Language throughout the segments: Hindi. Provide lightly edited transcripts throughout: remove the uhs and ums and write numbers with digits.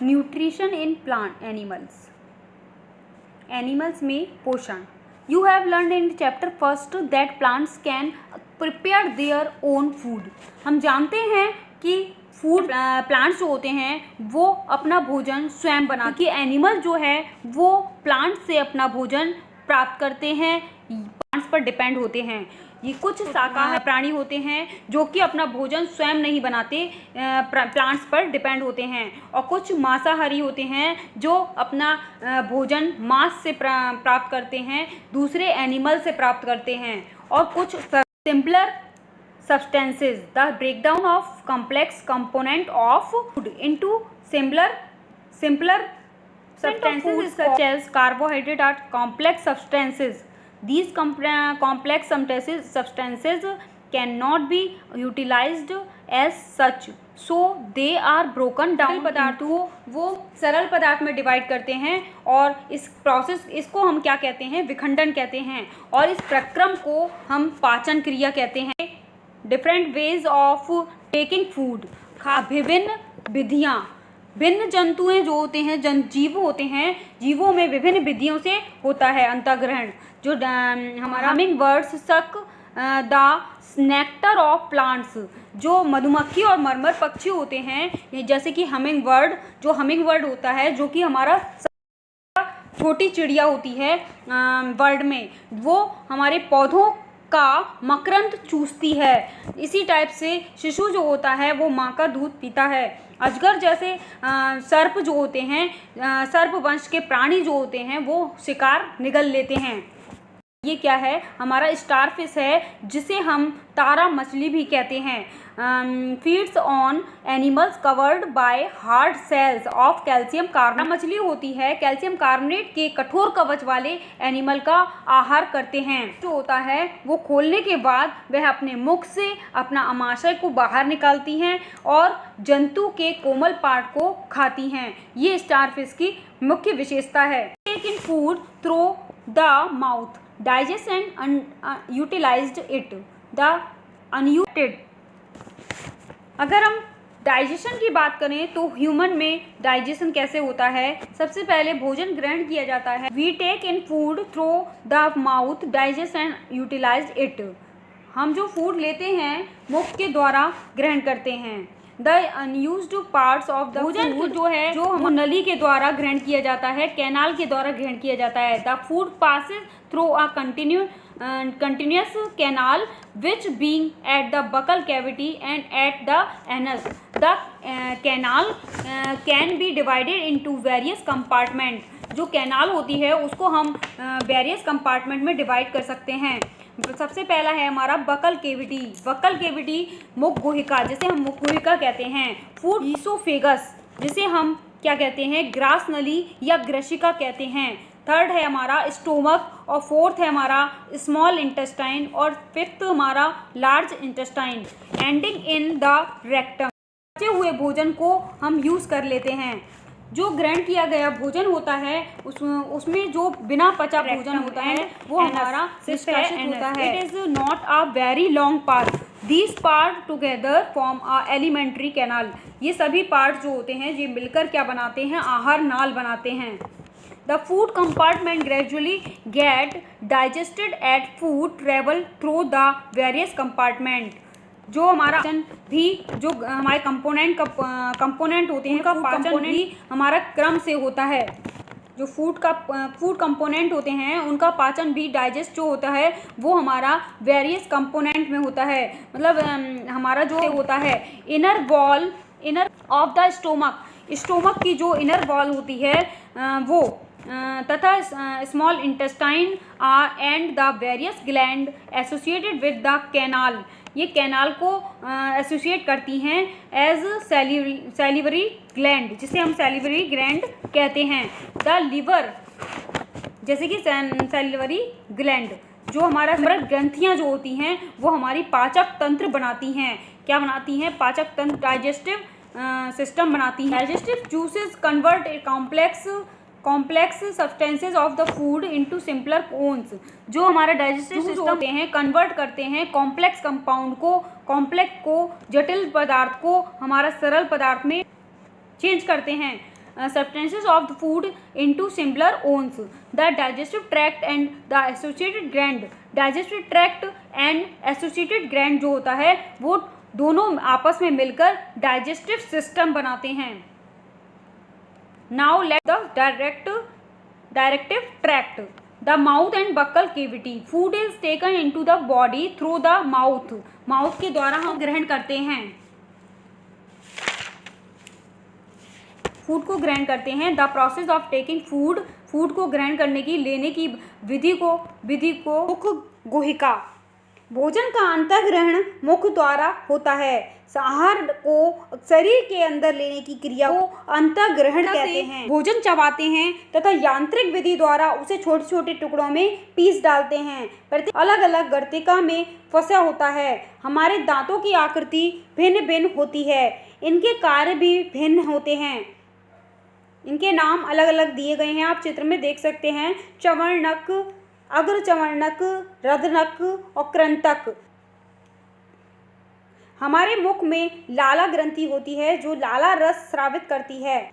न्यूट्रिशन इन प्लांट एनिमल्स में पोषण। You have learn in chapter first that plants can prepare their own food. हम जानते हैं कि फूड प्लांट्स जो होते हैं वो अपना भोजन स्वयं बनाते हैं। एनिमल जो है वो प्लांट से अपना भोजन प्राप्त करते हैं, प्लांट्स पर डिपेंड होते हैं। ये कुछ शाकाहारी प्राणी होते हैं जो कि अपना भोजन स्वयं नहीं बनाते, प्लांट्स पर डिपेंड होते हैं, और कुछ मांसाहारी होते हैं जो अपना भोजन मांस से प्राप्त करते हैं, दूसरे एनिमल से प्राप्त करते हैं। और कुछ simpler substances, the breakdown of complex component of food into simpler substances such as carbohydrate are complex substances. These complex substances cannot be utilized as such, so they are broken down। पदार्थ वो सरल पदार्थ में डिवाइड करते हैं, और इस प्रोसेस इसको हम क्या कहते हैं, विखंडन कहते हैं, और इस प्रक्रम को हम पाचन क्रिया कहते हैं। Different ways of taking food, विभिन्न विधियाँ। भिन्न जंतुएं जो होते हैं, जीव होते हैं, जीवों में विभिन्न विधियों से होता है अंतःग्रहण। जो हमारा humming birds suck the nectar of plants, जो मधुमक्खी और मरमर पक्षी होते हैं, जैसे कि हमिंग बर्ड होता है, जो कि हमारा छोटी चिड़िया होती है वर्ल्ड में, वो हमारे पौधों का मकरंद चूसती है। इसी टाइप से शिशु जो होता है वो माँ का दूध पीता है। अजगर जैसे सर्प जो होते हैं, सर्प वंश के प्राणी जो होते हैं, वो शिकार निगल लेते हैं। ये क्या है, हमारा स्टारफिश है, जिसे हम तारा मछली भी कहते हैं। Feeds on animals covered by hard shells of calcium carbonate. मछली होती है कैल्शियम कार्बोनेट के कठोर कवच वाले एनिमल का आहार करते हैं। जो होता है वो खोलने के बाद वह अपने मुख से अपना आमाशय को बाहर निकालती हैं और जंतु के कोमल पार्ट को खाती हैं। ये स्टारफिश की मुख्य विशेषता है। Take in food through the mouth, digest and utilized it the अनयूटेड। अगर हम डाइजेशन की बात करें तो ह्यूमन में डाइजेशन कैसे होता है। सबसे पहले भोजन ग्रहण किया जाता है। We take in food through the mouth, digest and utilize it. हम जो फूड लेते हैं मुख के द्वारा ग्रहण करते हैं। The unused parts of the भोजन जो है, जो हम नली के द्वारा ग्रहण किया जाता है, कैनाल के द्वारा ग्रहण किया जाता है। The food Passage through a continuous canal which being at the buccal cavity and at the anus. The canal can be divided into various compartment। जो कैनाल होती है उसको हम वेरियस कंपार्टमेंट में डिवाइड कर सकते हैं। सबसे पहला है हमारा बकल केविटी। बकल केविटी मुख गुहिका, जिसे हम मुख गुहिका कहते हैं। फूड ईसोफेगस, जिसे हम क्या कहते हैं, ग्रास नली या ग्रशिका कहते हैं। थर्ड है हमारा स्टोमक, और फोर्थ है हमारा स्मॉल इंटेस्टाइन, और फिफ्थ हमारा large intestine, ending in the rectum. बचे हुए भोजन को हम यूज़ कर लेते हैं। जो ग्रहण किया गया भोजन होता है उसमें जो बिना पचा भोजन होता है वो हमारा निष्कासित होता है। It is not a very long part. These part together form a alimentary canal. ये सभी पार्ट जो होते हैं ये मिलकर क्या बनाते हैं, आहार नाल बनाते हैं। The food compartment gradually get digested as food travel through the various compartment। जो हमारा पाचन भी, जो हमारे कंपोनेंट होते हैं उनका पाचन भी हमारा क्रम से होता है। जो फूड कंपोनेंट होते हैं उनका पाचन भी, डाइजेस्ट जो होता है वो हमारा वेरियस कंपोनेंट में होता है। मतलब हमारा जो होता है इनर ऑफ द स्टोमक की जो इनर वॉल होती है वो, तथा small intestine and the various gland associated with the canal. ये कैनाल को एसोसिएट करती हैं एज सैलिवरी ग्लैंड, जिसे हम सैलिवरी ग्लैंड कहते हैं। द लिवर, जैसे कि सैलिवरी ग्लैंड, जो हमारा ग्रंथियाँ जो होती हैं वो हमारी पाचक तंत्र बनाती हैं। क्या बनाती हैं, पाचक तंत्र, डाइजेस्टिव सिस्टम बनाती हैं। Digestive juices convert complex substances of the food into simpler ones. जो हमारा डाइजेस्टिव सिस्टम होते हैं कन्वर्ट करते हैं कॉम्प्लेक्स कंपाउंड को, कॉम्प्लेक्स को, जटिल पदार्थ को हमारा सरल पदार्थ में चेंज करते हैं। substances of the food into simpler ones. The digestive tract and the associated gland, digestive tract and associated gland जो होता है वो दोनों आपस में मिलकर digestive system बनाते हैं. Now let the directive tract. The mouth and buccal cavity. Food is taken into the body through the mouth. Mouth के द्वारा हम ग्रहण करते हैं, फूड को ग्रहण करते हैं. The process of taking food, food को ग्रहण करने की, लेने की विधि को मुख गुहिका. भोजन का अंतःग्रहण मुख द्वारा होता है. आहार को शरीर के अंदर लेने की क्रिया को अंतःग्रहण कहते हैं. भोजन चबाते हैं तथा यांत्रिक विधि द्वारा उसे छोटे छोटे टुकड़ों में पीस डालते हैं. प्रत्येक अलग अलग गर्तिका में फंसा होता है. हमारे दांतों की आकृति भिन्न भिन्न होती है, इनके कार्य भी भिन्न होते हैं. इनके नाम अलग अलग दिए गए हैं, आप चित्र में देख सकते हैं. चवर्णक, अग्रचवर्णक, रदनक और कृंतक. हमारे मुख में लाला ग्रंथि होती है जो लाला रस स्रावित करती है.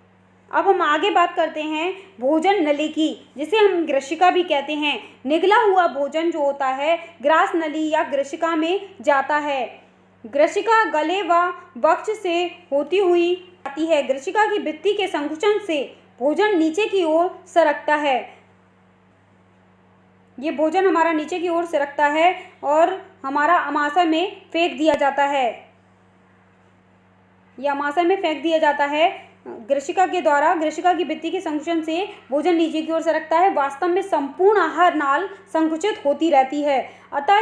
अब हम आगे बात करते हैं भोजन नली की, जिसे हम ग्रशिका भी कहते हैं. निगला हुआ भोजन जो होता है ग्रास नली या ग्रशिका में जाता है. ग्रशिका गले व वक्ष से होती हुई आती है. ग्रशिका की भित्ति के संकुचन से भोजन नीचे की ओर सरकता है. ये भोजन हमारा नीचे की ओर सरकता है और हमारा अमाशय में फेंक दिया जाता है. ये अमाशय में फेंक दिया जाता है ग्रशिका के द्वारा. ग्रशिका की भित्ति के संकुचन से भोजन नीचे की ओर सरकता है. वास्तव में संपूर्ण आहार नाल संकुचित होती रहती है, अतः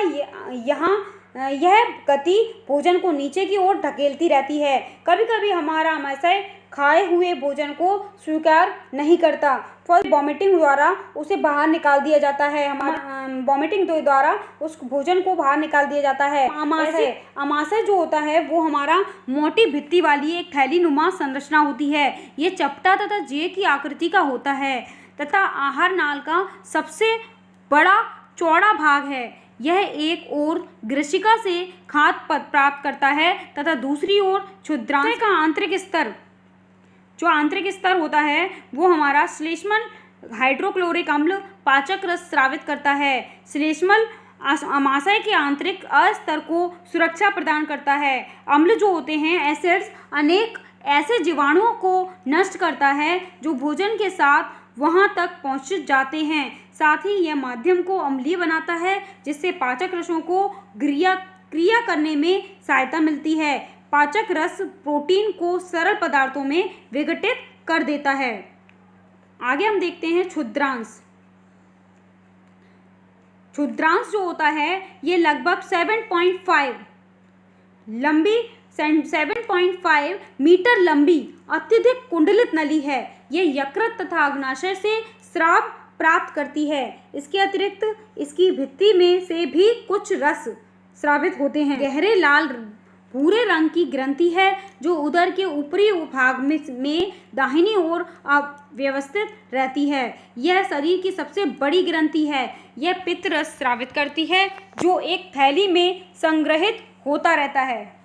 यहाँ यह गति भोजन को नीचे की ओर धकेलती रहती है. कभी कभी हमारा अमाशय खाए हुए भोजन को स्वीकार नहीं करता, फल वॉमिटिंग द्वारा उसे बाहर निकाल दिया जाता है. हमारा वॉमिटिंग द्वारा उस भोजन को बाहर निकाल दिया जाता है. अमाशय जो होता है वो हमारा मोटी भित्ति वाली एक थैली नुमा संरचना होती है. ये चपटा तथा जे की आकृति का होता है तथा आहार नाल का सबसे बड़ा चौड़ा भाग है. यह एक ओर ग्रशिका से खाद्य प्राप्त करता है तथा दूसरी ओर क्षुद्रांश का आंतरिक स्तर, जो आंतरिक स्तर होता है वो हमारा श्लेष्मल हाइड्रोक्लोरिक अम्ल पाचक रस स्रावित करता है. श्लेष्मल अमाशय के आंतरिक अस्तर को सुरक्षा प्रदान करता है. अम्ल जो होते हैं एसिड्स अनेक ऐसे जीवाणुओं को नष्ट करता है जो भोजन के साथ वहां तक पहुंच जाते हैं. साथ ही यह माध्यम को अम्लीय बनाता है जिससे पाचक रसों को क्रिया करने में सहायता मिलती है. पाचक रस प्रोटीन को सरल पदार्थों में विघटित कर देता है. आगे हम देखते हैं क्षुद्रांश. क्षुद्रांश जो होता है ये लगभग 7.5 मीटर लंबी अत्यधिक कुंडलित नली है. ये यकृत तथा अग्नाशय से स्राव प्राप्त करती है. इसके अतिरिक्त इसकी भित्ति में से भी कुछ रस स्रावित होते हैं. गहरे लाल भूरे रंग की ग्रंथि है जो उदर के ऊपरी भाग में दाहिनी ओर व्यवस्थित रहती है. यह शरीर की सबसे बड़ी ग्रंथि है. यह पित्त रस स्रावित करती है जो एक थैली में संग्रहित होता रहता है.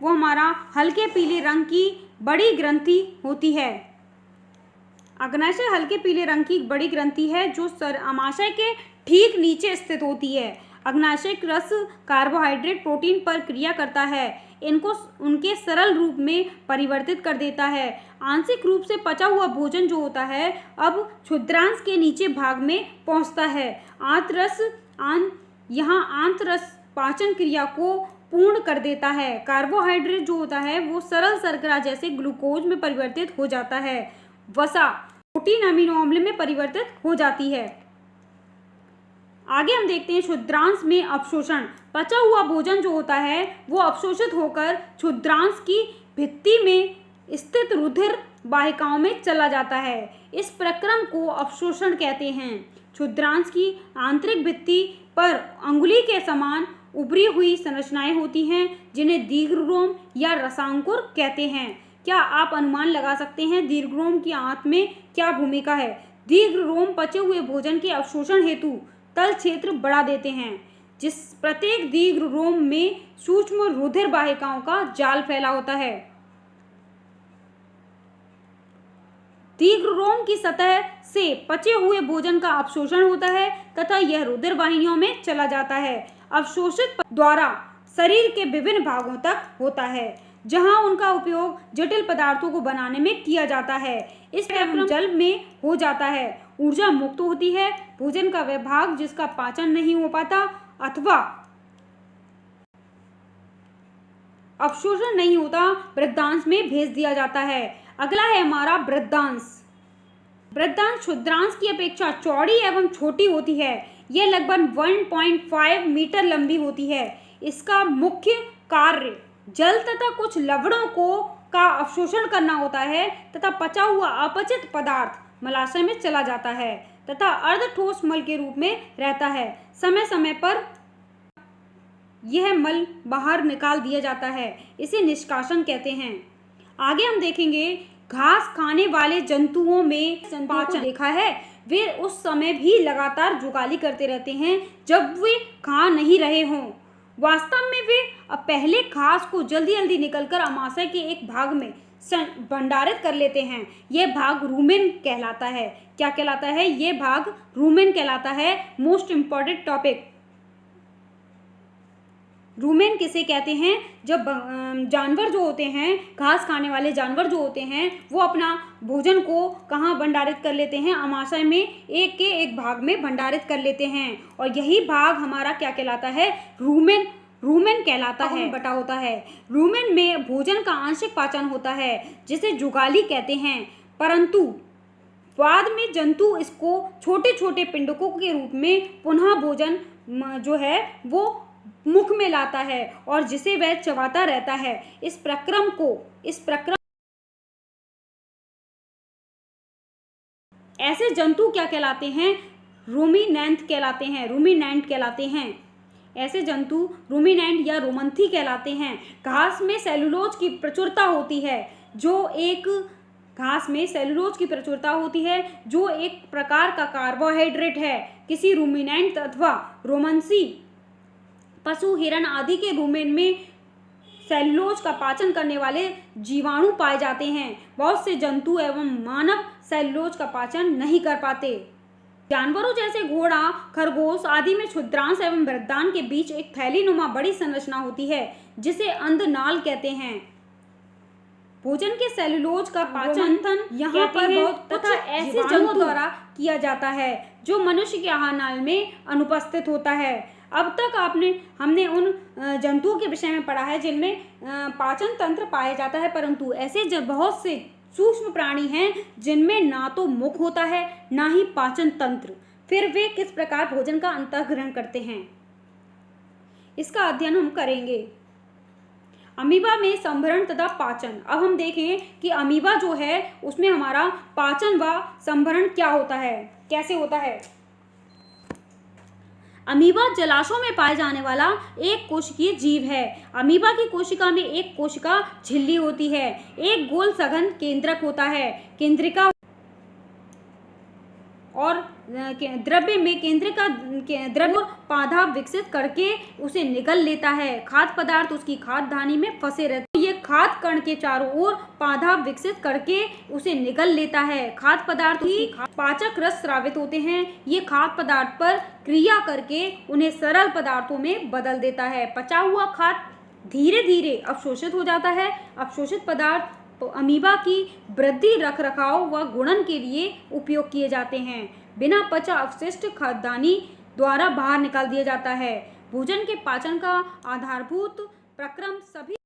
वो हमारा हल्के पीले रंग की बड़ी ग्रंथि होती है. अग्नाशय हल्के पीले रंग की बड़ी ग्रंथि है जो अमाशय के ठीक नीचे स्थित होती है. अग्नाशय रस कार्बोहाइड्रेट प्रोटीन पर क्रिया करता है, इनको उनके सरल रूप में परिवर्तित कर देता है. आंशिक रूप से पचा हुआ भोजन जो होता है अब क्षुद्रांश के नीचे भाग में पहुंचता है. यहाँ आंतरस पाचन क्रिया को पूर्ण कर देता है. कार्बोहाइड्रेट जो होता है वो सरल शर्करा जैसे ग्लूकोज में परिवर्तित हो जाता है. वसा प्रोटीन अमीनो अम्ल में परिवर्तित हो जाती है. आगे हम देखते हैं क्षुद्रांश में अवशोषण. पचा हुआ भोजन जो होता है वो अवशोषित होकर क्षुद्रांश की भित्ति में स्थित रुधिर वाहिकाओं में चला जाता है. इस प्रक्रम को अवशोषण कहते हैं. क्षुद्रांश की आंतरिक भित्ति पर अंगुली के समान उभरी हुई संरचनाएं होती हैं जिन्हें दीर्घरोम या रसांकुर कहते हैं. क्या आप अनुमान लगा सकते हैं दीर्घरोम की आंत में क्या भूमिका है? दीर्घरोम पचे हुए भोजन के अवशोषण हेतु तल क्षेत्र बढ़ा देते हैं. जिस प्रत्येक दीर्घरोम में सूक्ष्म रुधिर वाहिकाओं का जाल फैला होता है. तीव्र रोम की सतह से पचे हुए भोजन का अवशोषण होता है तथा यह रुधिर वाहिनियों में चला जाता है। अवशोषित द्वारा शरीर के विभिन्न भागों तक होता है, जहां उनका उपयोग जटिल पदार्थों को बनाने में किया जाता है। इस प्रक्रम जल में हो जाता है, ऊर्जा मुक्त होती है। भोजन का वह भाग जिसका पाचन नहीं हो पाता अथवा अवशोषण नहीं होता, वृद्धांश में भेज दिया जाता है। अगला है हमारा वृद्धांश। वृद्धांश क्षुद्रांश की अपेक्षा चौड़ी एवं छोटी होती है। यह लगभग 1.5 मीटर लंबी होती है। इसका मुख्य कार्य जल तथा कुछ लवणों का अवशोषण करना होता है तथा पचा हुआ अपचित पदार्थ मलाशय में चला जाता है तथा अर्ध ठोस मल के रूप में रहता है। समय समय पर यह मल बाहर निकाल दिया जाता है, इसे निष्कासन कहते हैं। आगे हम देखेंगे घास खाने वाले जंतुओं में पाचन देखा है। वे उस समय भी लगातार जुगाली करते रहते हैं जब वे खा नहीं रहे हों। वास्तव में वे पहले घास को जल्दी जल्दी निकलकर अमाशय के एक भाग में भंडारित कर लेते हैं। यह भाग रूमेन कहलाता है। क्या कहलाता है? यह भाग रूमेन कहलाता है। मोस्ट इम्पॉर्टेंट टॉपिक, रूमेन किसे कहते हैं? जब जानवर जो होते हैं, घास खाने वाले जानवर जो होते हैं, वो अपना भोजन को कहाँ भंडारित कर लेते हैं? अमाशय में एक के एक भाग में भंडारित कर लेते हैं और यही भाग हमारा क्या कहलाता है? रूमेन कहलाता है, बटा होता है। रूमेन में भोजन का आंशिक पाचन होता है जिसे जुगाली कहते हैं, परंतु बाद में जंतु इसको छोटे छोटे पिंडकों के रूप में पुनः भोजन जो है वो मुख में लाता है और जिसे वह चबाता रहता है। इस प्रक्रम ऐसे जंतु क्या कहलाते हैं? रूमिनेंट कहलाते हैं। ऐसे जंतु रूमिनेंट या रोमंथी कहलाते हैं। घास में सेलुलोज की प्रचुरता होती है, जो एक प्रकार का कार्बोहाइड्रेट है। किसी रूमिनेंट अथवा रोमंसी पशु, हिरण आदि के रूमेन में सेलुलोज का पाचन करने वाले जीवाणु पाए जाते हैं। बहुत से जंतु एवं मानव सेलुलोज का पाचन नहीं कर पाते। जानवरों जैसे घोड़ा, खरगोश आदि में क्षुद्रांश एवं वृद्धांश के बीच एक थैलीनुमा बड़ी संरचना होती है जिसे अंधनाल कहते हैं। भोजन के सेलुलोज का पाचन यहाँ पर बहुत तथा ऐसे जंतुओं द्वारा किया जाता है जो मनुष्य के आहार नाल में अनुपस्थित होता है। अब तक हमने उन जंतुओं के विषय में पढ़ा है जिनमें पाचन तंत्र पाया जाता है, परंतु ऐसे बहुत से सूक्ष्म प्राणी हैं जिनमें ना तो मुख होता है ना ही पाचन तंत्र। फिर वे किस प्रकार भोजन का अंतःग्रहण करते हैं, इसका अध्ययन हम करेंगे। अमीबा में संभरण तथा पाचन। अब हम देखें कि अमीबा जो है उसमें हमारा पाचन व संभरण क्या होता है, कैसे होता है। अमीबा जलाशयों में पाए जाने वाला एक कोशिकीय जीव है। अमीबा की कोशिका में एक कोशिका झिल्ली होती है। एक गोल सघन केंद्रक होता है। केंद्रिका और द्रव्य पाधा विकसित करके उसे निगल लेता है। खाद्य पदार्थ उसकी खाद्य धानी में फंसे रहते हैं। ये खाद्य कण के चारों ओर पाधा विकसित करके उसे निगल लेता है। खाद्य पदार्थ ही पाचक रस स्रावित होते हैं। ये खाद्य पदार्थ पर क्रिया करके उन्हें सरल पदार्थों में बदल देता है। पचा हुआ खाद्य धीरे धीरे अवशोषित हो जाता है। अवशोषित पदार्थ अमीबा की वृद्धि, रखरखाव व गुणन के लिए उपयोग किए जाते हैं। बिना पचा अवशिष्ट खाद्यान्नी द्वारा बाहर निकाल दिया जाता है। भोजन के पाचन का आधारभूत प्रक्रम सभी